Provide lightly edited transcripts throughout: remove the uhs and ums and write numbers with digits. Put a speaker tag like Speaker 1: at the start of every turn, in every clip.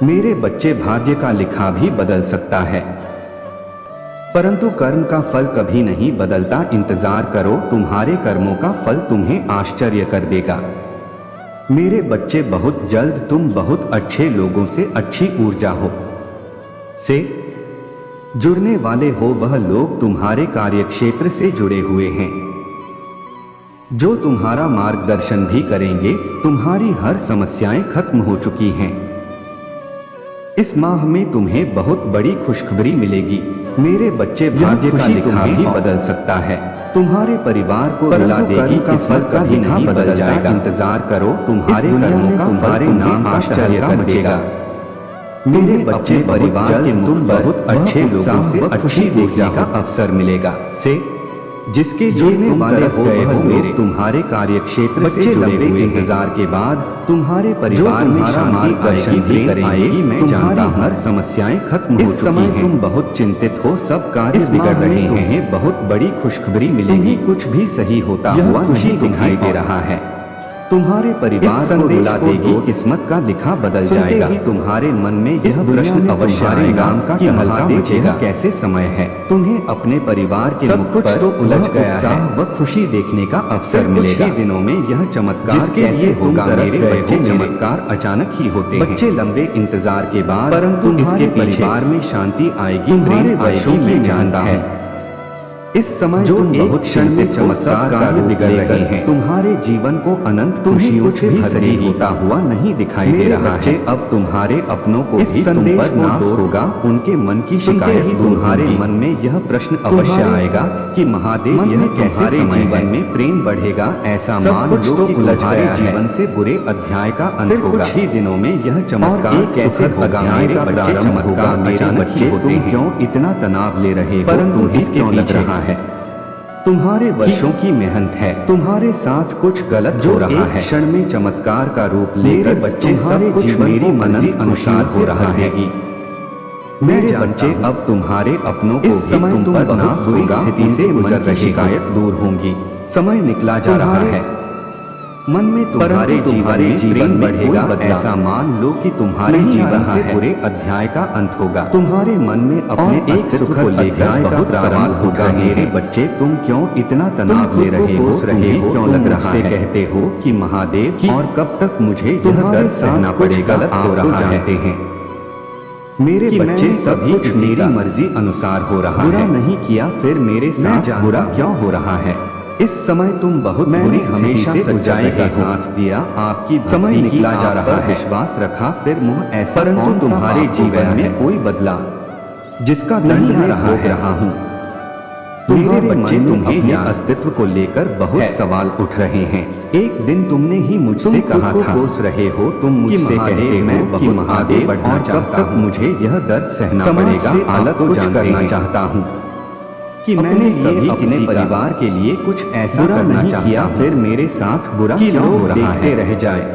Speaker 1: मेरे बच्चे, भाग्य का लिखा भी बदल सकता है, परंतु कर्म का फल कभी नहीं बदलता। इंतजार करो, तुम्हारे कर्मों का फल तुम्हें आश्चर्य कर देगा। मेरे बच्चे, बहुत जल्द तुम बहुत अच्छे लोगों से, अच्छी ऊर्जा से जुड़ने वाले हो। वह लोग तुम्हारे कार्यक्षेत्र से जुड़े हुए हैं, जो तुम्हारा मार्गदर्शन भी करेंगे। तुम्हारी हर समस्याएं खत्म हो चुकी हैं। इस माह में तुम्हें बहुत बड़ी खुशखबरी मिलेगी। मेरे बच्चे, भाग्य का लिखा भी बदल सकता है, तुम्हारे परिवार को रुला देगी। का फल कभी नहीं बदल जाएगा। इंतजार करो, तुम्हारे कर्मों का तुम्हारे नाम आश्चर्य कर देगा। मेरे बच्चे, परिवार के तुम बहुत अच्छे लोगों से अच्छी देखने का अवसर मिलेगा। जिसके जुड़ने वाले हो गए हो, मेरे तुम्हारे कार्यक्षेत्र से जुड़े हुए। इंतजार के बाद तुम्हारे परिवार में शांति दर्शन भी करेंगे। मैं जानता हूं हर समस्याएं खत्म हो चुकी हैं। तुम बहुत चिंतित हो, सब कार्य बिगड़ रहे हैं। बहुत बड़ी खुशखबरी मिलेगी। कुछ भी सही होता हुआ खुशी दिखाई दे रहा है। तुम्हारे परिवार को रुला देगी। किस्मत का लिखा बदल जाएगा। तुम्हारे मन में यह प्रश्न अवश्य आएगा कि महादेव, कैसे समय है। तुम्हें अपने परिवार के सब कुछ तो उलझ गया है, वह खुशी देखने का अवसर मिलेगा। दिनों में यह चमत्कार कैसे होगा। मेरे बच्चे, चमत्कार अचानक ही होते हैं। बच्चे, लंबे इंतजार के बाद परंतु इसके परिवार में शांति आएगी, प्रेम आएगी। मैं जानता है इस समय जो एक क्षण में चमत्कार कार्य बिगड़ रहे हैं। तुम्हारे जीवन को अनंत खुशियों से भी सही होता हुआ नहीं दिखाई दे रहा है। अब तुम्हारे अपनों को भी तुम पर नाश होगा। उनके मन की शिकायत, तुम्हारे मन में यह प्रश्न अवश्य आएगा कि महादेव, यह कैसे जीवन में प्रेम बढ़ेगा। ऐसा मान लो कि तुम्हारे जीवन से बुरे अध्याय का अंत होगा। ही दिनों में यह चमत्कार कैसे होगा। मेरे बच्चे, चमत्कार मेरे बच्चे होते हैं। क्यों इतना तनाव ले रहे हो, परंतु इसके क्यों लग रहा है। तुम्हारे वर्षों की मेहनत है, तुम्हारे साथ कुछ गलत हो रहा है। क्षण में चमत्कार का रूप लेकर बच्चे, सब कुछ मेरी मर्जी अनुसार हो रहा है। मेरे बच्चे, अब तुम्हारे अपनों को इस समय तुम बहुत बुरी स्थिति से गुजर रही, शिकायत दूर होंगी। समय निकला जा रहा है। मन में तुम्हारे जीवन बढ़ेगा। ऐसा मान लो कि तुम्हारे जीवन से बुरे अध्याय का अंत होगा। तुम्हारे मन में अपने अस्तित्व को लेकर बहुत सवाल होगा। मेरे बच्चे, तुम क्यों इतना तनाव ले रहे हो, क्यों लग रहा है। कहते हो कि महादेव, और कब तक मुझे यह दर्द सहना पड़ेगा। आप तो जानते हैं मेरे बच्चे, सभी कुछ मेरी मर्जी अनुसार हो रहा है। बुरा नहीं किया, फिर मेरे साथ बुरा क्यों हो रहा है। इस समय तुम बहुत बुरी हमेशा सच्चाई का साथ दिया। आपकी समय निकला जा रहा है, विश्वास रखा, फिर मुंह ऐसा। परंतु तुम्हारे जीवन में कोई बदलाव जिसका दंड मैं भोग रहा हूँ। मेरे बच्चे, तुम्हें अपने अस्तित्व को लेकर बहुत सवाल उठ रहे हैं। एक दिन तुमने ही मुझसे कहा था, कोस रहे हो तुम मुझसे कहते मैं बहुत महादेव बढ़ना चाहता हूँ। मुझे यह दर्द सहना पड़ेगा, अलग कुछ करना चाहता हूँ कि मैंने ये अपने परिवार के लिए कुछ ऐसा करना चाहिए, फिर मेरे साथ बुरा क्यों हो रहा है। रह जाए,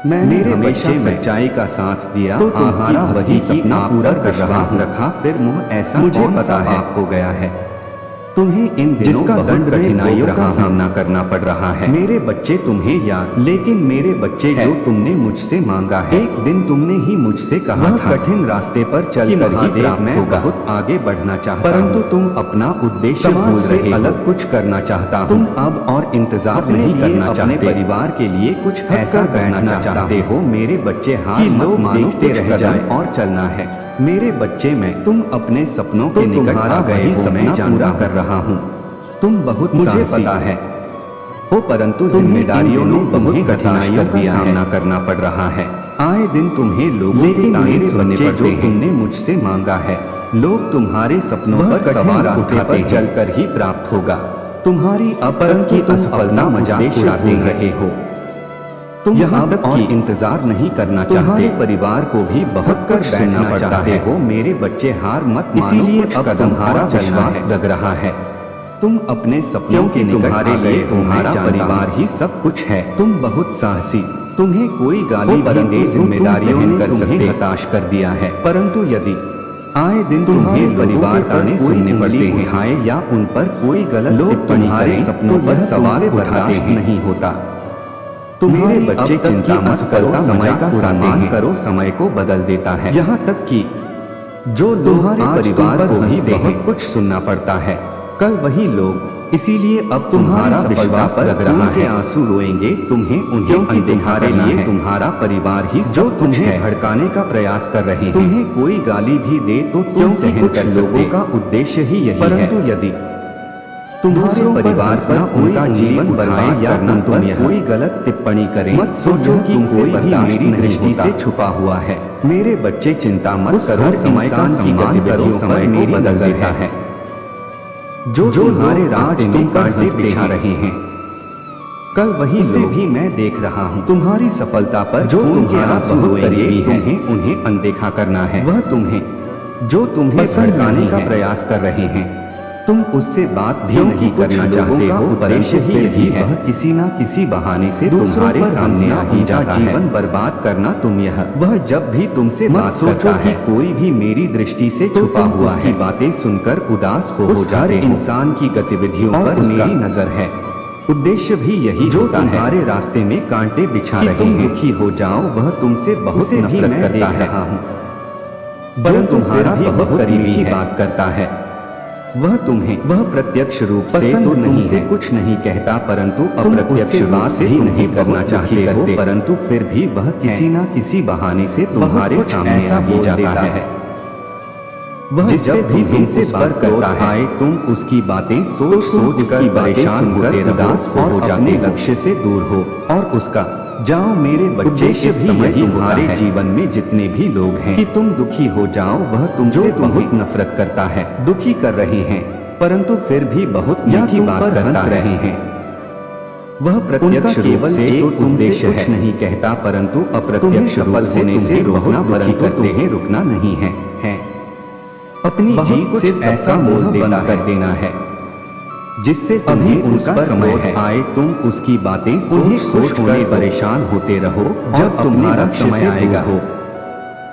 Speaker 1: मैंने हमेशा सच्चाई का साथ दिया, तो तुम्हारा वही सपना पूरा कर रखा, फिर मुंह ऐसा मुझे पता है हो गया है। तुम्हें इन जिसका दंड कठिनाइयों का सामना करना पड़ रहा है। मेरे बच्चे, तुम्हें याद, लेकिन मेरे बच्चे, जो तुमने मुझसे मांगा है, एक दिन तुमने ही मुझसे कहा था, कठिन रास्ते पर चलकर ही मैं बहुत आगे बढ़ना चाहता, परंतु तुम अपना उद्देश्य भूल रहे, अलग कुछ करना चाहता। तुम अब और इंतजार नहीं करना चाहते, परिवार के लिए कुछ ऐसा करना चाहते हो। मेरे बच्चे, हाँ, लोग देखते रह जाए और चलना है। मेरे बच्चे, मैं तुम अपने सपनों के निकट आ गए, सपना पूरा कर रहा हूँ। तुम बहुत मुझे पता है हो, परंतु जिम्मेदारियों ने बहुत कठिनाइयों का सामना करना पड़ रहा है। आए दिन तुम्हें लोगों के ताने सुनने पड़ते हैं। तुमने मुझसे मांगा है, लोग तुम्हारे सपनों पर सवार रास्ते पर चलकर ही प्राप्त होगा। तुम्हारी अपरंपरा की असफलता मजाक उड़ाते रहे हो। तुम यहाँ तक और इंतजार नहीं करना चाहते, परिवार को भी बहुत कर सुनना पड़ता है। मेरे बच्चे, हार मत मानो, इसीलिए अब तुम्हारा विश्वास लग रहा है। तुम अपने सपनों के तुम्हारे लिए तुम्हारा परिवार ही सब कुछ है। तुम बहुत साहसी, तुम्हें कोई गाली बरंगे जिम्मेदारियों ने कर सकते हताश कर दिया है। परंतु यदि आए दिन तुम्हें परिवार ताने सुनने पड़ते हैं, खाए या उन पर कोई गलत लोग तुम्हारे सपनों पर सवाल उठाते नहीं होता। तुम्हारे बच्चे चिंता मत करो, समय का सम्मान करो, समय को बदल देता है। यहाँ तक कि जो तुम्हारे परिवार को भी बहुत कुछ सुनना पड़ता है, कल वही लोग, इसीलिए अब तुम्हारा विश्वास लग रहा है, आंसू रोएंगे तुम्हें उन्हें अनदेखा करना है। तुम्हारा परिवार ही जो तुम्हें भड़काने का प्रयास कर रहे हैं। तुम्हें कोई गाली भी दे तो तुम सहन कर सकते। लोगों का उद्देश्य ही यही है। परंतु यदि तुम्हारे परिवार पर उनका जीवन बर्बाद या तुम यह कोई गलत टिप्पणी करें, मत सोचो कि कोई भी मेरी दृष्टि से छुपा हुआ है। मेरे बच्चे चिंता मत करो, समय का सम्मान करो, समय मेरी बदल देता है। जो तुम्हारे रास्ते में कांटे बिछा रहे हैं, कल वही से भी मैं देख रहा हूँ। तुम्हारी सफलता पर जो तुम्हें आंसू करीबी है, उन्हें अनदेखा करना है। वह तुम्हें जो तुम्हें भड़काने का प्रयास कर रहे हैं, तुम उससे बात भी नहीं करना चाहते हो। उद्देश्य ही है, वह किसी ना किसी बहाने से तुम्हारे सामने आ ही जाता है। जीवन बर्बाद करना तुम यह वह जब भी तुमसे बात करता है, कोई भी मेरी दृष्टि से छुपा हुआ है। बातें सुनकर उदास हो जाते हो। इंसान की गतिविधियों पर मेरी नजर है। उद्देश्य भी यही जो तुम्हारे रास्ते में कांटे बिछा रहे हैं, तुम दुखी हो जाओ। वह तुमसे बहुत नफरत करता है, जो तुम्हारा भी बहुत करीबी बात करता है। वह तुम्हें वह प्रत्यक्ष रूप से तो नहीं से कुछ नहीं कहता, परंतु अप्रत्यक्ष रूप से ही नहीं करना चाहते हो, परंतु फिर भी वह किसी ना किसी बहाने से तुम्हारे सामने आ ही जाता है। वह जब भी तुमसे बात करता है, तुम उसकी बातें सोच उसकी परेशान होते, उदास हो जाते, लक्ष्य से दूर हो और उसका जाओ। मेरे बच्चे, इस समय तुम्हारे जीवन में जितने भी लोग हैं कि तुम दुखी हो जाओ, वह तुमसे बहुत नफरत करता है, दुखी कर रहे हैं, परंतु फिर भी बहुत मीठी बात हंस रहे हैं। वह प्रत्यक्ष रूप से एक उद्देश्य है, नहीं कहता, परंतु अप्रत्यक्ष सफल होने से रोकना, परंतु तुम्हें रुकना नहीं है। अपनी जीत से ऐसा मोल बना कर देना है जिससे अभी उनका समय आए, तुम उसकी बातें सोच कर परेशान होते रहो। जब तुम्हारा समय आएगा हो,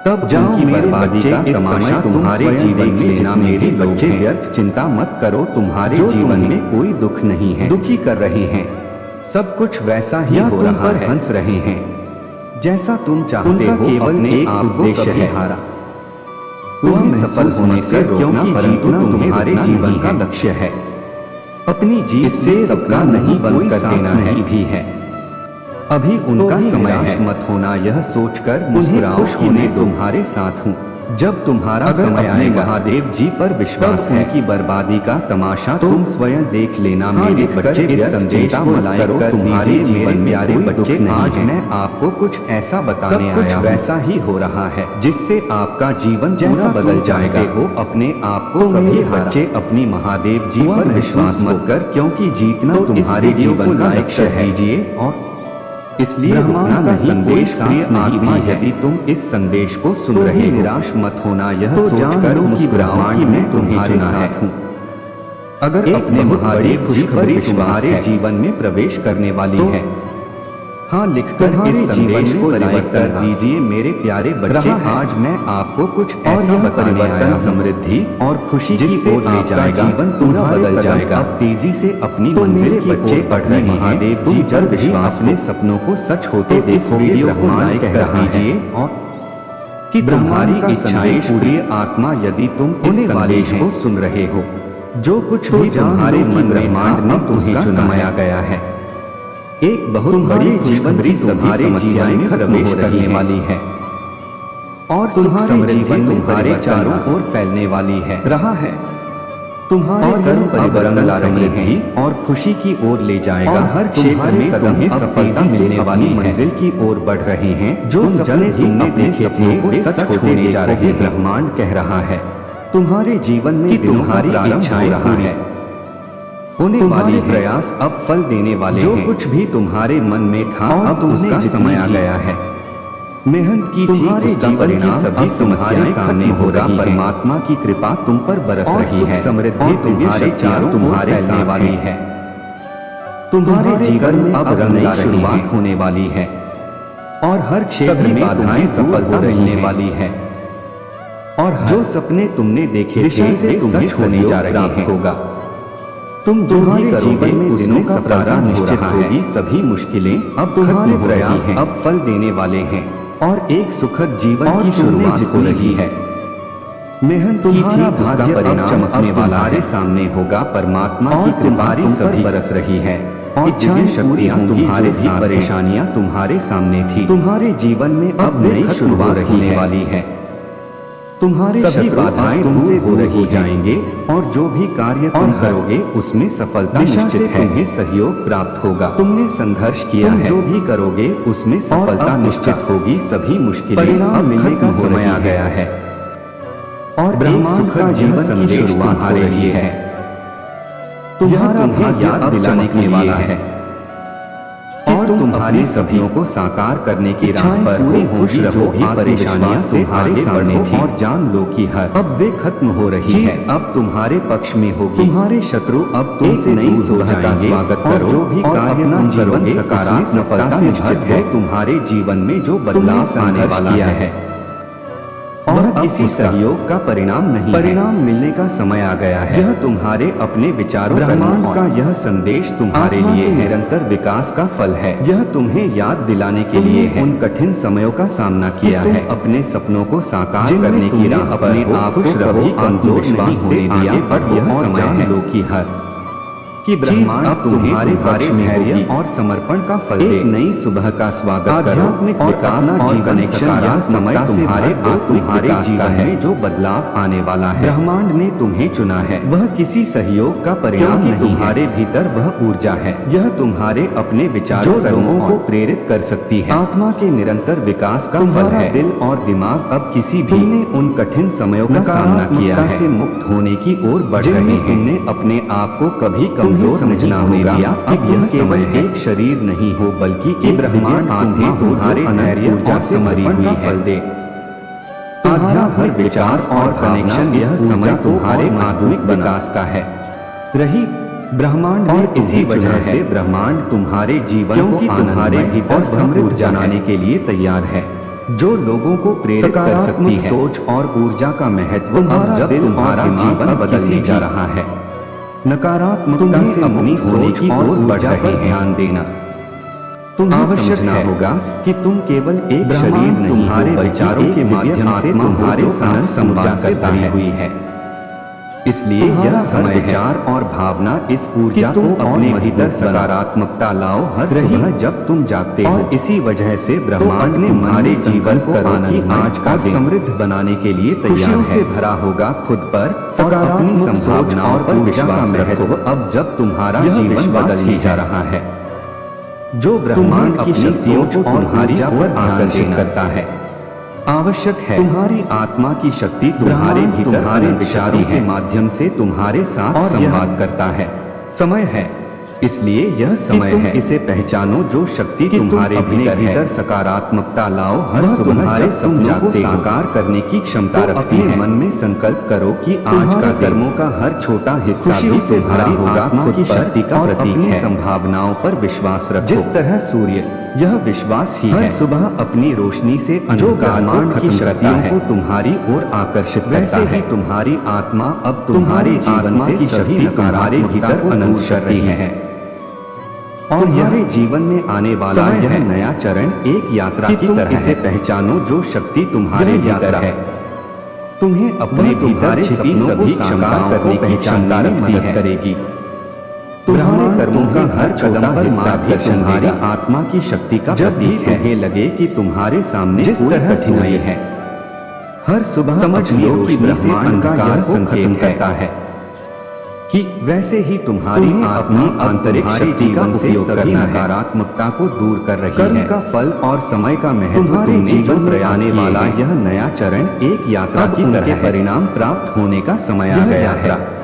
Speaker 1: तब जाओ की बर्बादी का तमाशा तुम्हारे जीवन में लेना। मेरे बच्चे, व्यर्थ चिंता मत करो, तुम्हारे जीवन में कोई दुख नहीं है। दुखी कर रहे हैं, सब कुछ वैसा ही हो रहा है, हंस रहे हैं जैसा तुम चाहते हो। केवल एक उद्देश्य है, हारा तुम्हें सफल होने से रोकना, परंतु तुम्हारे जीवन का लक्ष्य है अपनी जीत से सपना नहीं बंद कर देना है भी है। अभी उनका समय है, मत होना यह सोचकर मुस्कुराओ कि मैं तुम्हारे साथ हूँ। जब तुम्हारा समय आएगा, महादेव जी पर विश्वास है कि बर्बादी का तमाशा तुम स्वयं देख लेना। मेरे बच्चे, इस संदेश को लाइक कर तुम्हारे जीवन में प्यारे बच्चे, आज मैं आपको कुछ ऐसा बताने आया हूँ, वैसा ही हो रहा है जिससे आपका जीवन जैसा बदल जाएगा। हो अपने आप को कभी बच्चे अपनी महादेव जी पर विश्वास मत कर, क्योंकि जीतना तुम्हारे जीवन का लक्ष्य है। और इसलिए रुकना का संदेश प्रिय आत्मा, यदि तुम इस संदेश को सुन रहे हो, निराश मत होना, यह सोचकर मुस्कुराओ कि मैं तुम्हारे साथ हूँ। अगर अपने महादेव खुशखबरी तुम्हारे जीवन में प्रवेश करने वाली है, हाँ लिखकर इस संदेश को लाइक कर दीजिए। मेरे प्यारे बच्चे, आज मैं आपको कुछ ऐसा बताने आया हूं, समृद्धि और खुशी जिससे ले जाएगा, जीवन पूरा बदल जाएगा। अब तेजी से अपनी मंजिल की बच्चे पढ़ रहे हैं, महादेव जी पर विश्वास में सपनों को सच होते देखो। वीडियो को लाइक कर दीजिए और कि तुम्हारी इच्छाएं पूरी। आत्मा, यदि तुम इस संदेश को सुन रहे हो, जो कुछ भी तुम्हारे मन ब्रह्मांड ने तुम्हें चुनाया गया है, एक बहुत बड़ी खुशखबरी तुम्हारे समस्याएं में प्रवेश करने वाली है और तुम्हारे जीवन तुम्हारे चारों ओर फैलने वाली है रहा है। तुम्हारे कर्म परिवर्तन ला रहे हैं और खुशी की ओर ले जाएगा। हर क्षेत्र में तुम्हें सफलता मिलने वाली मंजिल की ओर बढ़ रहे हैं। जो सपने तुमने देखे थे वो सच होने जा रहे हैं। ब्रह्मांड कह रहा है तुम्हारे जीवन में तुम्हारी इच्छाएं रहा है होने वाली प्रयास अब फल देने वाले हैं। जो कुछ भी तुम्हारे मन में था, अब उसका समय आ गया है। मेहनत की थी, उसका परिणाम सभी समस्याएं सामने हो रही हैं। परमात्मा की कृपा तुम पर बरस रही है। समृद्धि तुम्हारे चारों तुम्हारे सामने वाली है। तुम्हारे जीवन में अब नई शुरुआत होने वाली है और हर क्षेत्र में बाधाएं सफलता मिलने वाली है और जो सपने तुमने देखे थे वे सच होने जा रहे हैं। होगा तुम जो भी करोगे उसमें सफलता निश्चित होगी। सभी मुश्किलें अब तुम्हारे प्रयास अब फल देने वाले हैं और एक सुखद जीवन की शुरुआत हो रही है। मेहनत की थी उसका परिणाम चमकने वाला हमारे सामने होगा। परमात्मा की कृपा तुम पर बरस रही है और इच्छाएं शक्तियां तुम्हारे साथ, परेशानियां तुम्हारे सामने थी। तुम्हारे जीवन में अब नई शुरुआत होने वाली है। तुम्हारे सभी बाधाएं तुमसे दूर हो जाएंगे और जो भी कार्य तुम करोगे उसमें सफलता निश्चित है। तुम्हें सहयोग प्राप्त होगा। तुमने संघर्ष किया है, जो भी करोगे उसमें सफलता निश्चित होगी। सभी मुश्किलें अब मिलने का समय आ गया है और ब्रह्मांड का जीवन संदेश तुम्हारे लिए है। तुम्हारा भाग्य याद दिलाने के वाला है और तुम्हारी सपनों को साकार करने की राह पर पूरी होगी। जो भी परेशानियां तुम्हारे सामने थी और जान लो कि हर अब वे खत्म हो रही है। अब तुम्हारे पक्ष में होगी। तुम्हारे शत्रु अब तुमसे नई सुबह का स्वागत करो। जो भी कार्य तुम करोगे सकारात्मक सफलता निश्चित है। तुम्हारे जीवन में जो बदलाव आने वाला है और किसी सहयोग का परिणाम नहीं, परिणाम मिलने का समय आ गया है। यह तुम्हारे अपने विचारों, ब्रह्मांड का यह संदेश तुम्हारे लिए निरंतर विकास का फल है। यह तुम्हें याद दिलाने के लिए है उन कठिन समयों का सामना किया है। अपने सपनों को साकार करने की राह अपने आप खुश रहो, कमजोर नहीं होने दिया। पर यह समय है लो कि हर कि ब्रह्मांड अब तुम्हारे बारे में धैर्य और समर्पण का फल दे। नई सुबह का स्वागत करो। आध्यात्मिक विकास और कनेक्शन यह समय तुम्हारे तुम्हारे जीवन में जो बदलाव आने वाला है। ब्रह्मांड ने तुम्हें चुना है, वह किसी सहयोग का परिणाम नहीं। तुम्हारे भीतर वह ऊर्जा है, यह तुम्हारे अपने विचारों कर्मों को प्रेरित कर सकती है। आत्मा के निरंतर विकास का फल है। दिल और दिमाग अब किसी भी उन कठिन समयों का सामना किया है से मुक्त होने की ओर बढ़ रहे हैं। तुमने अपने आप को कभी कमजोर समझना होगा। अब यह समय एक शरीर नहीं हो बल्कि एक ब्रह्मांड आत्मा तुम्हारे धैर्य ऊर्जा से मरी हुई फल दे। आध्यात्मिक विकास और कनेक्शन यह समय तुम्हारे आत्मिक विकास का है। रही ब्रह्मांड और इसी वजह से ब्रह्मांड तुम्हारे जीवन को तुम्हारे भीतर समृद्ध बनाने के लिए तैयार है। जो लोगों को प्रेरित कर सकती है सोच और ऊर्जा का महत्व अब जब तुम्हारा जीवन बदलने जा रहा है। नकारात्मकता से अपनी सोच की ओर ऊर्जा पर ध्यान देना। तुम्हें समझना होगा कि तुम केवल एक शरीर नहीं, तुम्हारे विचारों के माध्यम से तुम्हारे साथ संवाद करता हुई है। इसलिए यह समय विचार और भावना इस ऊर्जा को अपने भीतर सकारात्मकता लाओ हर सुबह जब तुम जागते हो। इसी वजह से ब्रह्मांड ने हमारे जीवन को आज का समृद्ध बनाने के लिए तैयार से भरा होगा। खुद पर सकारात्मक संभावनाओं पर विश्वास रखो। अब जब तुम्हारा जीवन बदलने जा रहा है, जो ब्रह्मांड की शक्तियों को तुम्हारी ओर आकर्षित करता है, आवश्यक है तुम्हारी आत्मा की शक्ति तुम्हारे भीतर तुम्हारे विचारों के माध्यम से तुम्हारे साथ संवाद करता है। समय है, इसलिए यह समय है इसे पहचानो। जो शक्ति तुम्हारे भीतर सकारात्मकता लाओ हर सुबह तुम्हारे सपनों को साकार करने की क्षमता रखती है। मन में संकल्प करो कि आज का कर्मों का हर छोटा हिस्सा भी से भरा होगा। खुद शक्ति का प्रतीक है। संभावनाओं पर विश्वास रखो। जिस तरह सूर्य यह विश्वास ही हर सुबह अपनी रोशनी से अंधकार की शक्तियों को तुम्हारी ओर आकर्षित करता है। तुम्हारी आत्मा अब तुम्हारे जीवन से सभी नकारात्मकता भीतर अनंत शक्ति है और हमारे जीवन में आने वाला यह नया चरण एक यात्रा की तरह इसे पहचानो। जो शक्ति तुम्हारे भीतर है तुम्हें अपने भीतर छिपी सभी क्षमताओं को पहचानने में मदद करेगी। तुम्हारे कर्मों का हर कदम पर मार्गदर्शन तुम्हारी आत्मा की शक्ति का प्रतीक है। तुम्हें लगे कि तुम्हारे सामने जिस तरह कठिनाई है, हर सुबह समझ लो कि ब्रह्मांड का यह संकेत करता है कि वैसे ही तुम्हारी अपनी आंतरिक शक्ति का उपयोग करना नकारात्मकता को दूर कर रही है। कर्म का फल और समय का महत्व तुम्हारे जीवन में आने वाला यह नया चरण एक यात्रा की तरह परिणाम प्राप्त होने का समय आ गया है।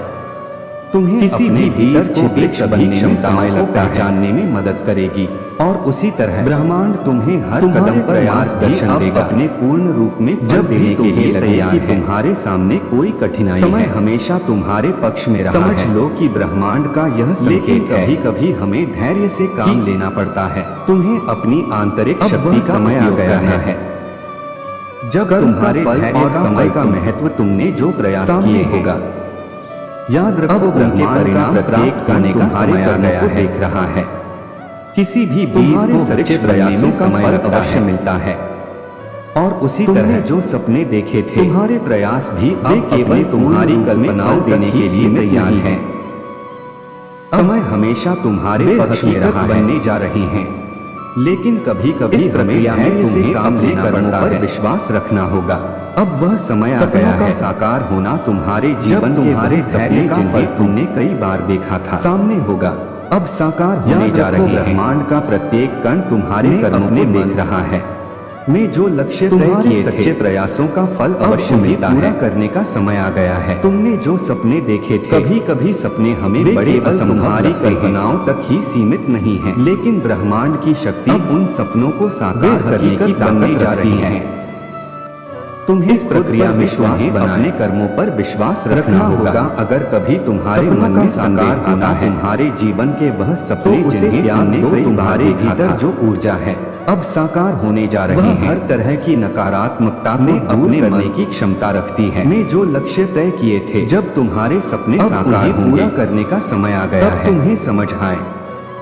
Speaker 1: तुम्हें किसी भी भीतर छिपी सभी क्षमताओं को पहचानने में मदद करेगी और उसी तरह ब्रह्मांड तुम्हें हर कदम पर मार्गदर्शन देगा। अपने पूर्ण रूप में जब देने के लिए तैयार है। तुम्हारे सामने कोई कठिनाई समय हमेशा तुम्हारे पक्ष में रहा है। समझ लो कि ब्रह्मांड का यह संकेत है। कभी कभी हमें धैर्य से काम लेना पड़ता है। तुम्हें अपनी आंतरिक शक्ति का समय आ गया है। जब तुम्हारे फल और समय का महत्व तुमने जो प्रयास किए होगा याद रखो ब्रह्मांड का प्राप्त करने का समय आ गया है, देख रहा है। किसी भी बीज को सच्चे प्रयासों का फल अवश्य मिलता है। और उसी तरह जो सपने देखे थे, तुम्हारे प्रयास भी अब केवल तुम्हारी कल्पनाओं देने के लिए तैयार हैं। समय हमेशा तुम्हारे पक्ष में बनने जा रहे हैं, लेकिन कभी कभी प्रक्रिया में तुम्हें काम लेना पड़ता है, विश्वास रखना होगा। अब वह समय आ गया है साकार होना तुम्हारे जीवन के तुम्हारे सपने का फल तुमने कई बार देखा था सामने होगा, अब साकार होने जा रहे हैं। ब्रह्मांड का प्रत्येक कण तुम्हारे कर्मों में देख रहा है। मैं जो लक्ष्य तय किए सच्चे प्रयासों का फल अवश्य मिलता है। पूरा करने का समय आ गया है। तुमने जो सपने देखे थे, कभी कभी सपने हमें बड़े असंभावी कल्पनाओं तक ही सीमित नहीं है, लेकिन ब्रह्मांड की शक्ति उन सपनों को साकार करने की ताकत जा रही है। तुम्हें इस प्रक्रिया में विश्वास बनाने कर्मों पर विश्वास रखना होगा। अगर कभी तुम्हारे मन में साकार आता है तुम्हारे जीवन के वह सपने, उसे ध्यान दो, तुम्हारे भीतर जो ऊर्जा है अब साकार होने जा रही है। हर तरह की नकारात्मकता को अपने करने की क्षमता रखती है। मैं जो लक्ष्य तय किए थे, जब तुम्हारे सपने साकार पूरा करने का समय आ गया है, तुम्हें समझ आए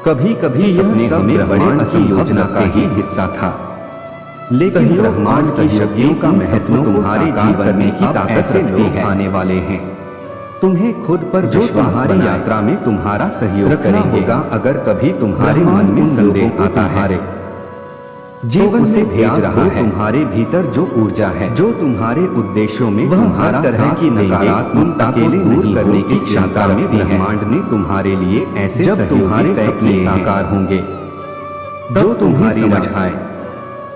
Speaker 1: कभी कभी सपने हमें बड़े असंयोजना का ही हिस्सा था, लेकिन ब्रह्मांड की शक्तियों का महत्व तुम्हारे जीवन में की ताकत रखती है। आने वाले हैं तुम्हें खुद पर जो तुम्हारी यात्रा में तुम्हारा सहयोग करेंगे। अगर कभी तुम्हारे मन में संदेह आता है, जीवन से भेज रहा है, तुम्हारे भीतर जो ऊर्जा है, जो तुम्हारे उद्देश्यों में तुम्हारा तरह की नकारात्मकता को दूर करने की क्षमता रखती है। ब्रह्मांड ने तुम्हारे लिए ऐसे जब तुम्हारे सपने साकार होंगे जो तुम्हारी समझ आए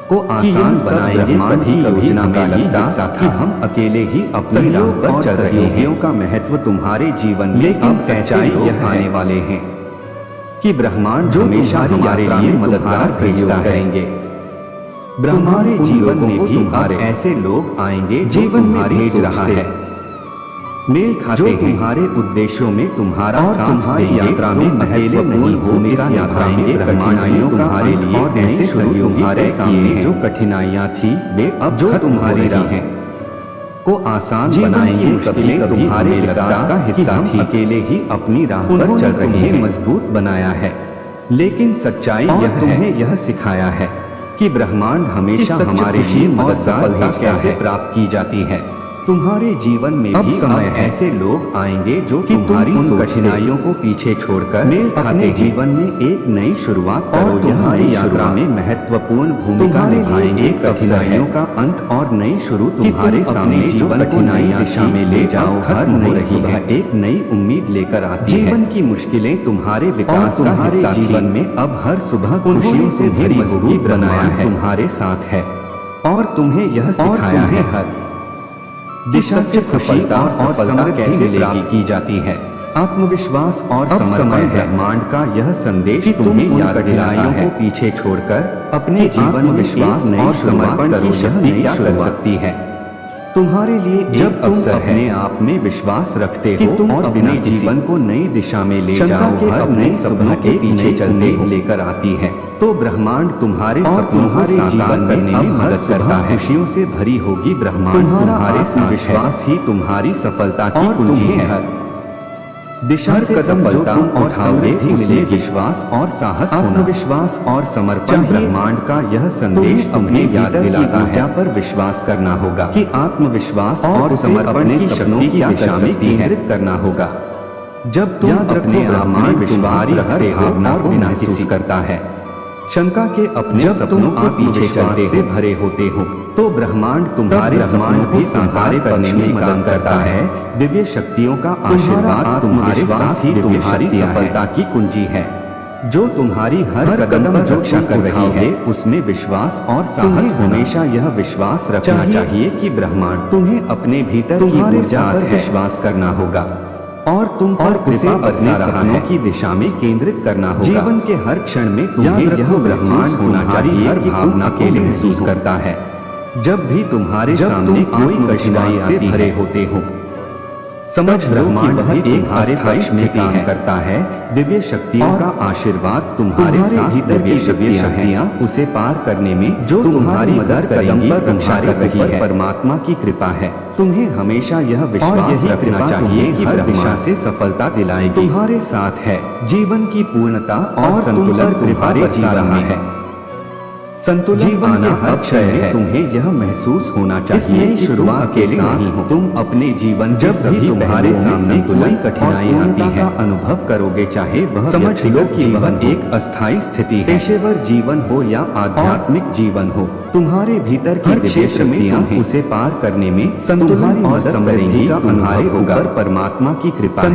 Speaker 1: को आसान बनाएंगे। ब्रह्मांड ही योजना का हिस्सा था। हम अकेले ही अपनी राह पर चल रहे हैं। का महत्व तुम्हारे जीवन में लेकिन सच्चाई यह आने वाले हैं कि ब्रह्मांड जो हमेशा हमारे लिए मददगार सहयोग करेंगे। ब्रह्मांड जीवन में भी ऐसे लोग आएंगे जीवन में भेज रहा है, मेल खाते हैं तुम्हारे उद्देश्यों में तुम्हारा साथ, तुम्हारी यात्रा में अकेले नहीं भूमिका निभाएंगे। कठिनाइयों तुम्हारे लिए और ऐसे सहयोगी तुम्हारे सामने जो कठिनाइयां थी वे अब जो तुम्हारी राह हैं को आसान बनाएंगे। कभी तुम्हारे विकास का हिस्सा थी, अकेले ही अपनी राह पर चल रहे हैं, मजबूत बनाया है। लेकिन सच्चाई यह तुम्हें यह सिखाया है कि ब्रह्मांड हमेशा हमारे लिए मददगार कैसे प्राप्त की जाती है। तुम्हारे जीवन में भी समय ऐसे लोग आएंगे जो तुम्हारी कठिनाइयों को पीछे छोड़कर मेल खाते जीवन में एक नई शुरुआत और तुम्हारी यात्रा में महत्वपूर्ण भूमिका निभाएंगे। कठिनाइयों का अंत और नई शुरू तुम्हारे सामने जो कठिनाइयां दिशा में ले जाओ खत्म हो रही है, एक नई उम्मीद लेकर आती है। जीवन की मुश्किलें तुम्हारे विकास का हिस्सा थी। जीवन में अब हर सुबह खुशियों से भरी होगी। बनाया है तुम्हारे साथ है और तुम्हें यह सिखाया है हर दिशा से सफलता और सफलता कैसे प्राप्त की जाती है। आत्मविश्वास और समर्पण ब्रह्मांड का यह संदेश तुम्हें याद दिलाता है को पीछे छोड़कर अपने जीवन में विश्वास और समर्पण की शक्ति क्या कर सकती है। तुम्हारे लिए जब अवसर अपने आप में विश्वास रखते हो और अपने जीवन को नई दिशा में ले जाओ, हर नए सपनों के पीछे चलते लेकर आती है, तो ब्रह्मांड तुम्हारे सपनों को साकार करने में मदद करता है। खुशियों से भरी होगी। ब्रह्मांड तुम्हारे साथ विश्वास ही तुम्हारी सफलता की कुंजी है। दिशा से सफलता और समृद्धि मिले विश्वास और साहस, आत्मविश्वास और समर्पण। ब्रह्मांड का यह संदेश तुम्हें याद दिलाता है पर विश्वास करना होगा कि आत्मविश्वास और समर्पण की सपनों की दिशा में केंद्रित करना होगा। जब तुम अपने आप में विश्वास रखते हो भावना को महसूस करता है, शंका के अपने सपनों के पीछे चलते से भरे होते हो, तो ब्रह्मांड तुम्हारे सपनों को साकार करने में मदद करता है। दिव्य शक्तियों का आशीर्वाद तुम्हारे साथ ही तुम्हारी सफलता की कुंजी है, जो तुम्हारी हर कदम पर रक्षा कर रही है। उसमें विश्वास और साहस, हमेशा यह विश्वास रखना चाहिए कि ब्रह्मांड तुम्हें अपने भीतर की ऊर्जा पर विश्वास करना होगा और तुम पर उसे अपने सपनों की दिशा में केंद्रित करना होगा। जीवन के हर क्षण में तुम्हें यह ब्रह्मांड होना चाहिए हर भावना के लिए महसूस करता है। जब भी तुम्हारे सामने कोई कठिनाई से भरे होते हो, समझ लो कि वह तुम्हारे पक्ष में काम करता है। दिव्य शक्तियों का आशीर्वाद तुम्हारे साथ, दिव्य शक्तियां उसे पार करने में जो तुम्हारी मदद करेंगी, तुम्हारे ऊपर परमात्मा की कृपा है। तुम्हें हमेशा यह विश्वास रखना चाहिए कि हर दिशा से सफलता दिलाएगी, तुम्हारे साथ है। जीवन की पूर्णता और संतुलन तुम्हारे जीवन में है। संतुलन आना अक्षय है। तुम्हें यह महसूस होना चाहिए कि तुम अकेले नहीं हो। तुम अपने जीवन जब भी तुम्हारे सामने कोई कठिनाई आती है अनुभव करोगे, चाहे वह समझ लो कि वह एक अस्थायी स्थिति है। पेशेवर जीवन हो या आध्यात्मिक जीवन हो, तुम्हारे भीतर की दिव्य शक्तियां उसे पार करने में संतुलन और समृद्धि का तुम्हारे ऊपर परमात्मा की कृपा है।